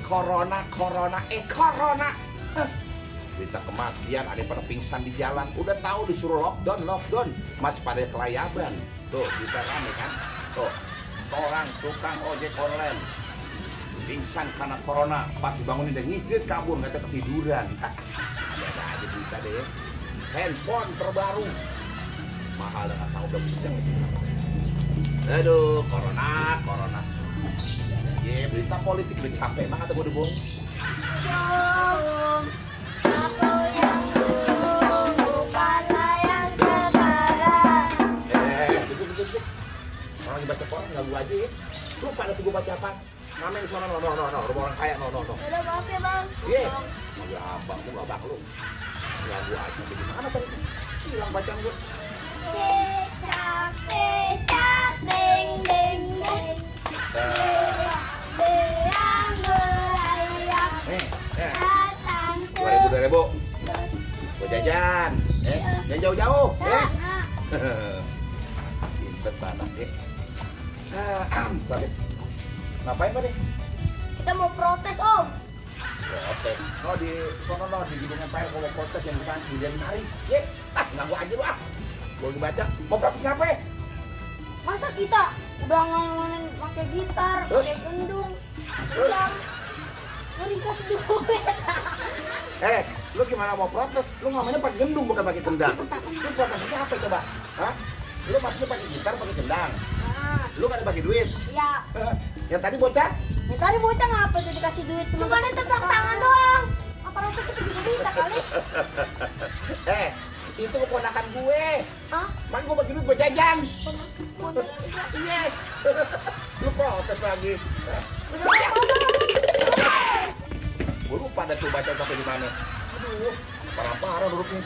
corona. Hah, berita kematian, ada yang pada pingsan di jalan. Udah tahu disuruh lockdown, masih pada kelayaban. Tuh, berita rame kan? Tuh, seorang tukang ojek online pingsan karena corona, pas dibangunin dan ngijit kabur, nggak ketiduran. Ada aja berita deh. Handphone terbaru mahal dan asal udah bijang. Aduh, corona. Ya, berita politik udah capek banget gue bohong. Aku yang dulu bukanlah yang sekarang. Duduk. Orang lagi baca koran nggak gua aja ya. Lu pada tuh gua baca apa? Namanya di sana no, rumah orang kaya no. Udah maaf ya bang. Iya. Ya abang gua abang lu. Ya gua aja gimana tadi? Hilang bacaan gua. Cicak, ding, ding, ding. Berang berayap datang 2000. Gua jajan. Jangan jauh-jauh. Pinter banget ya. Ngapain Pak? Kita mau protes om. Protes. Oh di sono di gedung MPR kalau protes yang bukan di hari. Ye, ngaku aja lu ah. Gua lagi baca. Mau protes apa ya? Masa kita udah ngomongin pakai gitar, pakai gendung, udah ngeringkas duit. Lu gimana mau protes? Lu ngomongnya pakai gendung bukan pakai kendang. Lu protesnya apa coba? Hah? Lu maksudnya pakai gitar, pakai kendang. Nah, Lu kan pakai duit. ya. Yang tadi bocah? Ya tadi bocah ngapa tuh dikasih duit? Bukannya tepuk tangan doang. Apa rasa kita juga bisa kali? Itu keponakan gue. Hah? Makanya gue bagi duit gue jajan. Iya. Lu protes lagi. Gue lupa ada coba sampai di mana. Aduh, parah-parah duduknya.